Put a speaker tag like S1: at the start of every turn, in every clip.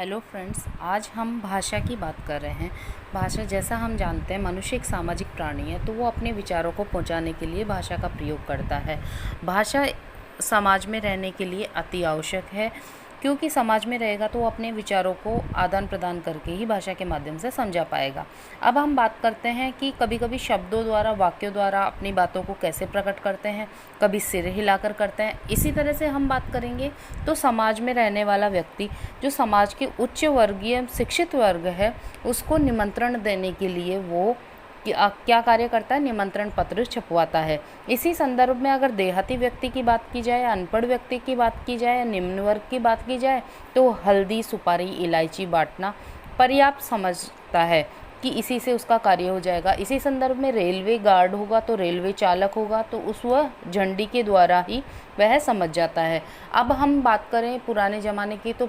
S1: Hello friends, आज हम भाषा की बात कर रहे हैं। भाषा, जैसा हम जानते हैं, मनुष्य एक सामाजिक प्राणी है, तो वो अपने विचारों को पहुंचाने के लिए भाषा का प्रयोग करता है। भाषा समाज में रहने के लिए अति आवश्यक है, क्योंकि समाज में रहेगा तो वो अपने विचारों को आदान प्रदान करके ही भाषा के माध्यम से समझा पाएगा। अब हम बात करते हैं कि कभी कभी शब्दों द्वारा, वाक्यों द्वारा अपनी बातों को कैसे प्रकट करते हैं, कभी सिर हिलाकर करते हैं। इसी तरह से हम बात करेंगे तो समाज में रहने वाला व्यक्ति, जो समाज के उच्च वर्गीय शिक्षित वर्ग है, उसको निमंत्रण देने के लिए वो क्या कार्य करता है, निमंत्रण पत्र छपवाता है। इसी संदर्भ में अगर देहाती व्यक्ति की बात की जाए, अनपढ़ व्यक्ति की बात की जाए या निम्न वर्ग की बात की जाए, तो हल्दी, सुपारी, इलायची बांटना पर्याप्त समझता है कि इसी से उसका कार्य हो जाएगा। इसी संदर्भ में रेलवे गार्ड होगा तो रेलवे चालक होगा तो वह झंडी के द्वारा ही वह समझ जाता है। अब हम बात करें पुराने ज़माने की, तो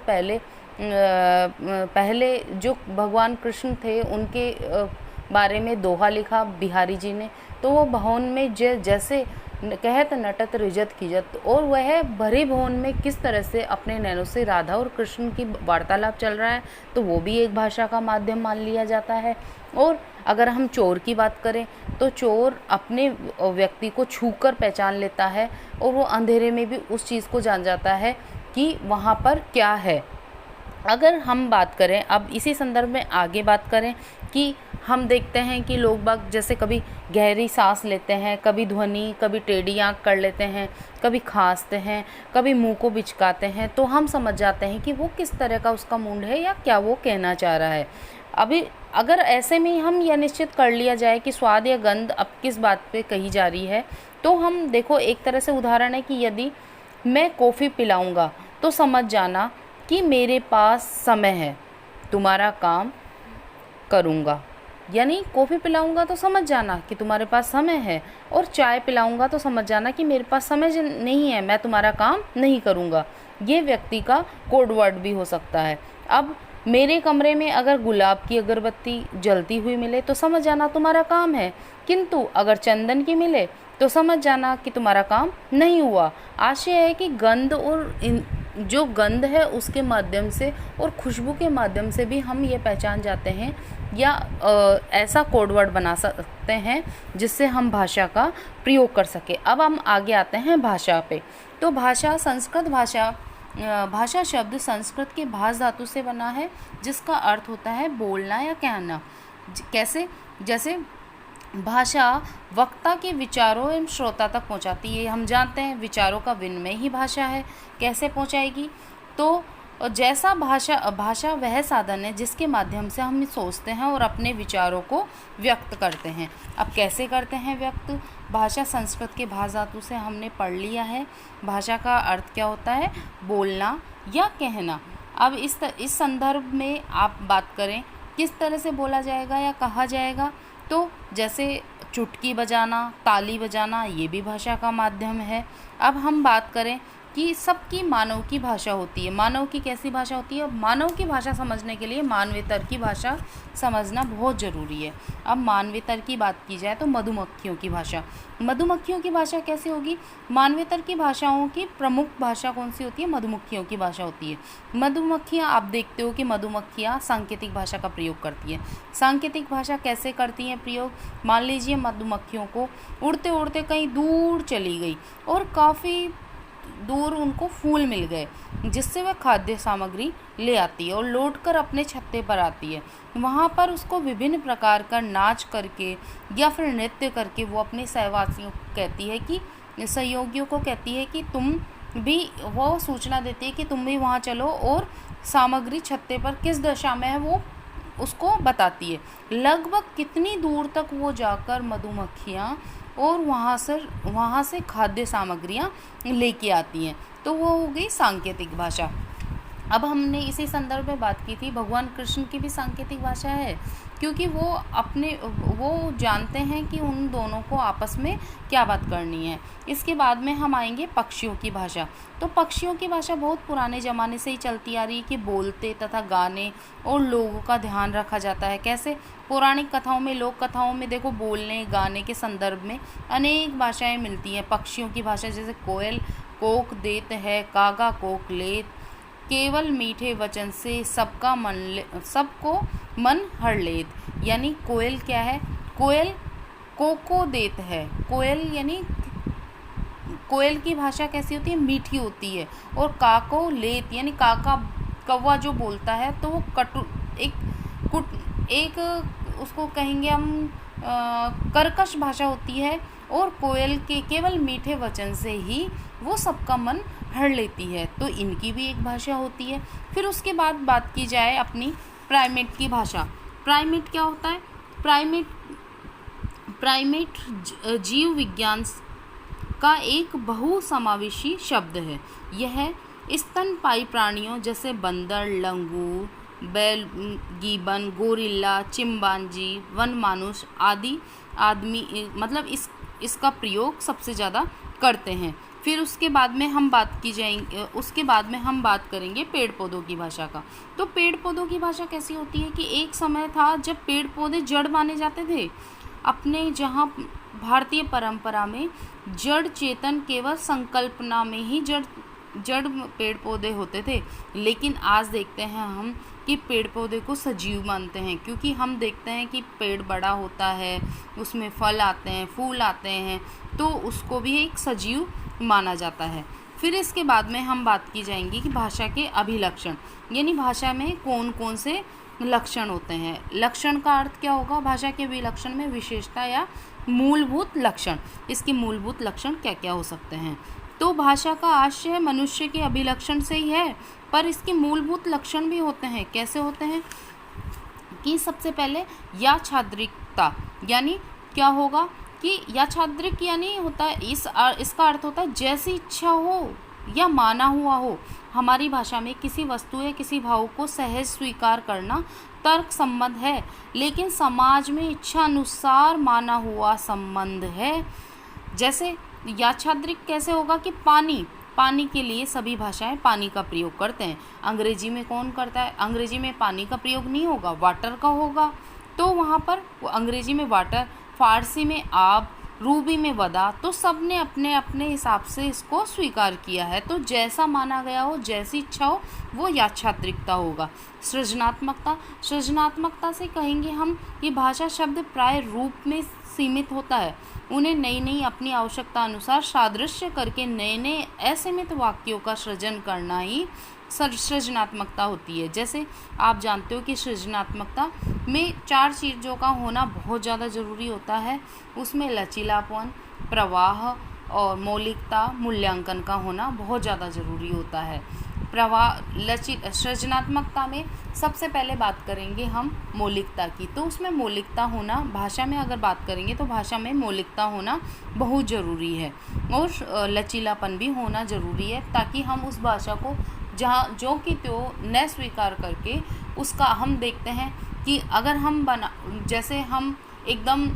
S1: पहले जो भगवान कृष्ण थे उनके बारे में दोहा लिखा बिहारी जी ने, तो वो भवन में जैसे कहत नटत रिजत खिजत, और वह भरे भवन में किस तरह से अपने नैनों से राधा और कृष्ण की वार्तालाप चल रहा है, तो वो भी एक भाषा का माध्यम मान लिया जाता है। और अगर हम चोर की बात करें तो चोर अपने व्यक्ति को छूकर पहचान लेता है और वो अंधेरे में भी उस चीज़ को जान जाता है कि वहाँ पर क्या है। अगर हम बात करें, अब इसी संदर्भ में आगे बात करें कि हम देखते हैं कि लोग बाग जैसे कभी गहरी सांस लेते हैं, कभी ध्वनि, कभी टेढ़ी आँख कर लेते हैं, कभी खांसते हैं, कभी मुंह को बिचकाते हैं, तो हम समझ जाते हैं कि वो किस तरह का उसका मूड है या क्या वो कहना चाह रहा है। अभी अगर ऐसे में हम यह निश्चित कर लिया जाए कि स्वाद या गंध अब किस बात पे कही जा रही है, तो हम देखो, एक तरह से उदाहरण है कि यदि मैं कॉफ़ी पिलाऊंगा तो समझ जाना कि मेरे पास समय है, तुम्हारा काम करूँगा। यानी कॉफ़ी पिलाऊंगा तो समझ जाना कि तुम्हारे पास समय है, और चाय पिलाऊंगा तो समझ जाना कि मेरे पास समय नहीं है, मैं तुम्हारा काम नहीं करूँगा। ये व्यक्ति का कोड वर्ड भी हो सकता है। अब मेरे कमरे में अगर गुलाब की अगरबत्ती जलती हुई मिले तो समझ जाना तुम्हारा काम है, किंतु अगर चंदन की मिले तो समझ जाना कि तुम्हारा काम नहीं हुआ। आशय है कि गंध और जो गंध है उसके माध्यम से और खुशबू के माध्यम से भी हम ये पहचान जाते हैं, या ऐसा कोड वर्ड बना सकते हैं जिससे हम भाषा का प्रयोग कर सके। अब हम आगे आते हैं भाषा पे। तो भाषा, संस्कृत भाषा, भाषा शब्द संस्कृत के भाष धातु से बना है, जिसका अर्थ होता है बोलना या कहना। कैसे? जैसे भाषा वक्ता के विचारों एवं श्रोता तक पहुंचाती है। हम जानते हैं विचारों का विनिमय ही भाषा है। कैसे पहुंचाएगी? तो जैसा भाषा वह साधन है जिसके माध्यम से हम सोचते हैं और अपने विचारों को व्यक्त करते हैं। अब कैसे करते हैं व्यक्त? भाषा संस्कृत के भाष धातु से हमने पढ़ लिया है। भाषा का अर्थ क्या होता है? बोलना या कहना। अब इस संदर्भ में आप बात करें किस तरह से बोला जाएगा या कहा जाएगा, तो जैसे चुटकी बजाना, ताली बजाना, ये भी भाषा का माध्यम है। अब हम बात करें कि सबकी मानव की भाषा होती है। मानव की कैसी भाषा होती है? मानव की भाषा समझने के लिए मानवेतर की भाषा समझना बहुत ज़रूरी है। अब मानवेतर की बात की जाए तो मधुमक्खियों की भाषा। मधुमक्खियों की भाषा कैसे होगी? मानवेतर की भाषाओं की प्रमुख भाषा कौन सी होती है? मधुमक्खियों की भाषा होती है। मधुमक्खियाँ, आप देखते हो कि मधुमक्खियाँ सांकेतिक भाषा का प्रयोग करती हैं। सांकेतिक भाषा कैसे करती हैं प्रयोग? मान लीजिए मधुमक्खियों को उड़ते उड़ते कहीं दूर चली गई और काफ़ी दूर उनको फूल मिल गए, जिससे वह खाद्य सामग्री ले आती है और लौटकर अपने छत्ते पर आती है। वहाँ पर उसको विभिन्न प्रकार का नाच करके या फिर नृत्य करके वो अपने सहवासियों को कहती है कि, सहयोगियों को कहती है कि तुम भी, वो सूचना देती है कि तुम भी वहाँ चलो, और सामग्री छत्ते पर किस दशा में है वो उसको बताती है। लगभग कितनी दूर तक वो जाकर मधुमक्खियाँ और वहाँ से खाद्य सामग्रियाँ लेके आती हैं, तो वो हो गई सांकेतिक भाषा। अब हमने इसी संदर्भ में बात की थी, भगवान कृष्ण की भी सांकेतिक भाषा है, क्योंकि वो जानते हैं कि उन दोनों को आपस में क्या बात करनी है। इसके बाद में हम आएंगे पक्षियों की भाषा। तो पक्षियों की भाषा बहुत पुराने ज़माने से ही चलती आ रही है कि बोलते तथा गाने और लोगों का ध्यान रखा जाता है। कैसे? पौराणिक कथाओं में, लोक कथाओं में देखो, बोलने गाने के संदर्भ में अनेक भाषाएं मिलती हैं। पक्षियों की भाषा जैसे कोयल कोक देत है, कागा कोक लेत, केवल मीठे वचन से सबको मन हर लेत। यानी कोयल क्या है? कोयल कोको देत है। कोयल यानी कोयल की भाषा कैसी होती है? मीठी होती है। और काको लेत यानी काका कौवा जो बोलता है तो वो एक उसको कहेंगे हम कर्कश भाषा होती है। और कोयल के केवल मीठे वचन से ही वो सबका मन हर लेती है। तो इनकी भी एक भाषा होती है। फिर उसके बाद बात की जाए अपनी प्राइमेट की भाषा। प्राइमेट क्या होता है? प्राइमेट जीव विज्ञान का एक बहुसमावेशी शब्द है। यह स्तनपायी प्राणियों जैसे बंदर, लंगूर, बैल, गिबन, गोरिल्ला, चिंपांजी, वन मानुष आदमी मतलब इसका प्रयोग सबसे ज़्यादा करते हैं। फिर उसके बाद में हम बात करेंगे पेड़ पौधों की भाषा का। तो पेड़ पौधों की भाषा कैसी होती है कि एक समय था जब पेड़ पौधे जड़ माने जाते थे। अपने जहाँ भारतीय परंपरा में जड़ चेतन केवल संकल्पना में ही जड़ पेड़ पौधे होते थे। लेकिन आज देखते हैं हम कि पेड़ पौधे को सजीव मानते हैं, क्योंकि हम देखते हैं कि पेड़ बड़ा होता है, उसमें फल आते हैं, फूल आते हैं, तो उसको भी एक सजीव माना जाता है। फिर इसके बाद में हम बात की जाएंगी कि भाषा के अभिलक्षण, यानी भाषा में कौन कौन से लक्षण होते हैं। लक्षण का अर्थ क्या होगा? भाषा के विलक्षण में विशेषता या मूलभूत लक्षण। इसके मूलभूत लक्षण क्या क्या हो सकते हैं? तो भाषा का आशय मनुष्य के अभिलक्षण से ही है, पर इसके मूलभूत लक्षण भी होते हैं। कैसे होते हैं? कि सबसे पहले याच्छाद्रिकता, यानी क्या होगा कि याच्छाद्रिक यानी होता है इसका अर्थ होता है जैसी इच्छा हो या माना हुआ हो। हमारी भाषा में किसी वस्तु या किसी भाव को सहज स्वीकार करना तर्क संबंध है, लेकिन समाज में इच्छा अनुसार माना हुआ संबंध है। जैसे याच्छाद्रिक कैसे होगा कि पानी के लिए सभी भाषाएं पानी का प्रयोग करते हैं। अंग्रेजी में कौन करता है? अंग्रेजी में पानी का प्रयोग नहीं होगा, वाटर का होगा। तो वहाँ पर अंग्रेजी में वाटर, फारसी में आब, रूबी में वदा, तो सब ने अपने अपने हिसाब से इसको स्वीकार किया है। तो जैसा माना गया हो, जैसी इच्छा हो, वो याच्छाद्रिकता होगा। सृजनात्मकता से कहेंगे हम कि भाषा शब्द प्राय रूप में सीमित होता है। उन्हें नई अपनी आवश्यकता अनुसार सादृश्य करके नए असीमित वाक्यों का सृजन करना ही सृजनात्मकता होती है। जैसे आप जानते हो कि सृजनात्मकता में 4 चीज़ों का होना बहुत ज़्यादा ज़रूरी होता है। उसमें लचीलापन, प्रवाह और मौलिकता, मूल्यांकन का होना बहुत ज़्यादा ज़रूरी होता है। सृजनात्मकता में सबसे पहले बात करेंगे हम मौलिकता की। तो उसमें मौलिकता होना, भाषा में अगर बात करेंगे तो भाषा में मौलिकता होना बहुत ज़रूरी है, और लचीलापन भी होना ज़रूरी है, ताकि हम उस भाषा को जहाँ जो कि त्यो न स्वीकार करके उसका हम देखते हैं कि अगर हम जैसे हम एकदम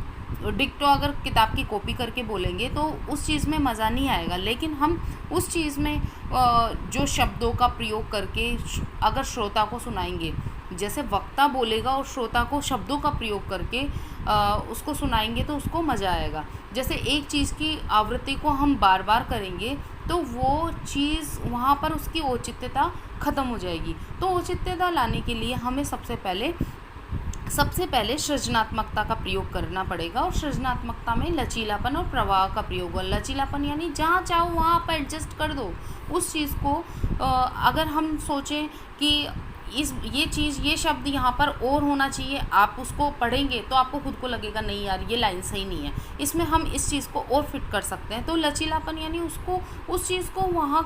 S1: डिक्टो अगर किताब की कॉपी करके बोलेंगे तो उस चीज़ में मज़ा नहीं आएगा। लेकिन हम उस चीज़ में जो शब्दों का प्रयोग करके अगर श्रोता को सुनाएंगे, जैसे वक्ता बोलेगा और श्रोता को शब्दों का प्रयोग करके उसको सुनाएंगे तो उसको मज़ा आएगा। जैसे एक चीज़ की आवृत्ति को हम बार बार करेंगे तो वो चीज़ वहाँ पर उसकी औचित्यता ख़त्म हो जाएगी। तो औचित्यता लाने के लिए हमें सबसे पहले सृजनात्मकता का प्रयोग करना पड़ेगा। और सृजनात्मकता में लचीलापन और प्रवाह का प्रयोग हो। लचीलापन यानी जहाँ चाहो वहाँ पर एडजस्ट कर दो उस चीज़ को। अगर हम सोचें कि ये शब्द यहाँ पर और होना चाहिए, आप उसको पढ़ेंगे तो आपको खुद को लगेगा नहीं यार ये लाइन सही नहीं है, इसमें हम इस चीज़ को और फिट कर सकते हैं। तो लचीलापन यानी उस चीज़ को वहाँ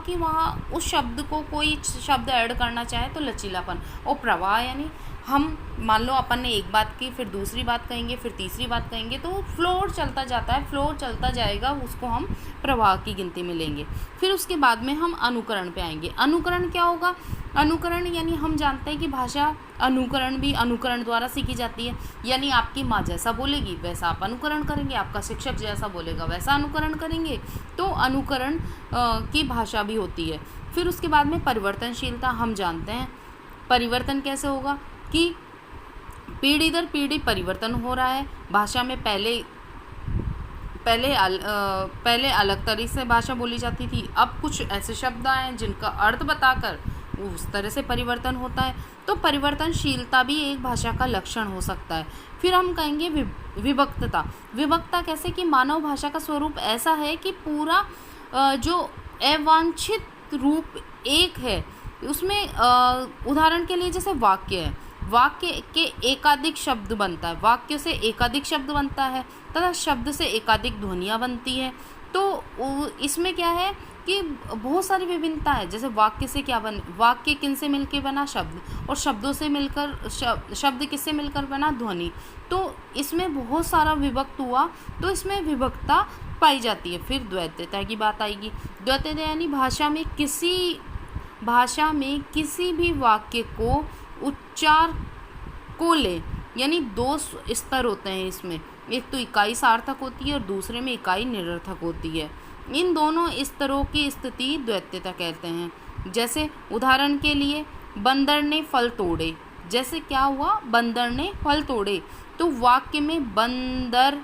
S1: उस शब्द को कोई शब्द ऐड करना चाहे तो लचीलापन। और प्रवाह यानी हम मान लो अपन ने एक बात की, फिर दूसरी बात कहेंगे, फिर तीसरी बात कहेंगे, तो फ्लोर चलता जाता है, फ्लोर चलता जाएगा, उसको हम प्रवाह की गिनती में लेंगे। फिर उसके बाद में हम अनुकरण पे आएंगे। अनुकरण क्या होगा? अनुकरण यानी हम जानते हैं कि भाषा अनुकरण भी अनुकरण द्वारा सीखी जाती है। यानी आपकी माँ जैसा बोलेगी वैसा आप अनुकरण करेंगे, आपका शिक्षक जैसा बोलेगा वैसा अनुकरण करेंगे। तो अनुकरण की भाषा भी होती है। फिर उसके बाद में परिवर्तनशीलता, हम जानते हैं परिवर्तन कैसे होगा कि पीढ़ी दर पीढ़ी परिवर्तन हो रहा है। भाषा में पहले अलग तरीके से भाषा बोली जाती थी, अब कुछ ऐसे शब्द आए हैं जिनका अर्थ बताकर उस तरह से परिवर्तन होता है। तो परिवर्तनशीलता भी एक भाषा का लक्षण हो सकता है। फिर हम कहेंगे विभक्तता। विभक्तता कैसे कि मानव भाषा का स्वरूप ऐसा है कि पूरा जो अवांछित रूप एक है उसमें, उदाहरण के लिए जैसे वाक्य है, वाक्य के एकाधिक शब्द बनता है, वाक्य से एकाधिक शब्द बनता है तथा शब्द से एकाधिक ध्वनियाँ बनती है। तो इसमें क्या है कि बहुत सारी विभिन्नता है। जैसे वाक्य से क्या वाक्य किन से मिलकर बना? शब्द, और शब्दों से मिलकर शब्द किससे मिलकर बना? ध्वनि। तो इसमें बहुत सारा विभक्त हुआ, तो इसमें विभक्तता पाई जाती है। फिर द्वैतता की बात आएगी। द्वैतता यानी भाषा में किसी भी वाक्य को उच्चार को ले, यानी दो स्तर होते हैं इसमें, एक तो इकाई सार्थक होती है और दूसरे में इकाई निरर्थक होती है। इन दोनों स्तरों की स्थिति द्वैतता कहते हैं। जैसे उदाहरण के लिए बंदर ने फल तोड़े, जैसे क्या हुआ? बंदर ने फल तोड़े, तो वाक्य में बंदर,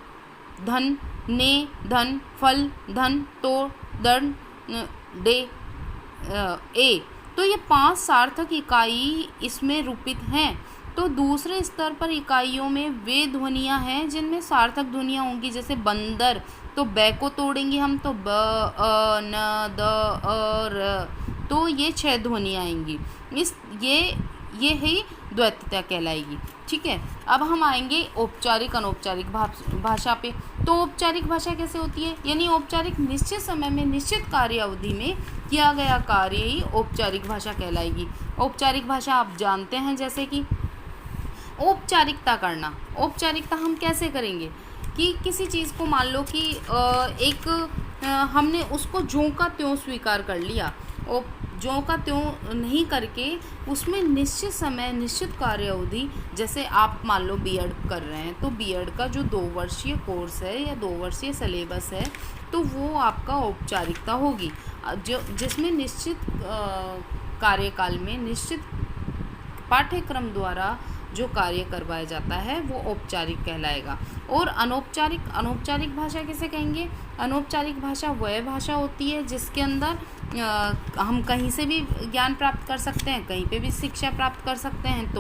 S1: धन, ने, धन, फल, धन, तोड़, दंड, डे, ए, तो ये 5 सार्थक इकाई इसमें रूपित हैं। तो दूसरे स्तर पर इकाइयों में वे ध्वनियाँ हैं जिनमें सार्थक ध्वनियाँ होंगी। जैसे बंदर, तो ब को तोड़ेंगे हम, तो ब, अ, न, द, अ, र, तो ये 6 ध्वनियाँ आएंगी। ये ही द्वैतता कहलाएगी। ठीक है, अब हम आएंगे औपचारिक अनौपचारिक भाषा पे। तो औपचारिक भाषा कैसे होती है? यानी औपचारिक निश्चित समय में निश्चित कार्य अवधि में किया गया कार्य ही औपचारिक भाषा कहलाएगी। औपचारिक भाषा आप जानते हैं, जैसे कि औपचारिकता करना। औपचारिकता हम कैसे करेंगे कि किसी चीज़ को मान लो कि हमने उसको ज्यों का त्यों स्वीकार कर लिया, और ज्यों का त्यों नहीं करके उसमें निश्चित समय निश्चित कार्य अवधि, जैसे आप मान लो बीएड कर रहे हैं, तो बीएड का जो 2 वर्षीय कोर्स है या 2 वर्षीय सिलेबस है, तो वो आपका औपचारिकता होगी, जिसमें निश्चित कार्यकाल में निश्चित पाठ्यक्रम द्वारा जो कार्य करवाया जाता है वो औपचारिक कहलाएगा। और अनौपचारिक भाषा किसे कहेंगे? अनौपचारिक भाषा वह भाषा होती है जिसके अंदर हम कहीं से भी ज्ञान प्राप्त कर सकते हैं, कहीं पे भी शिक्षा प्राप्त कर सकते हैं, तो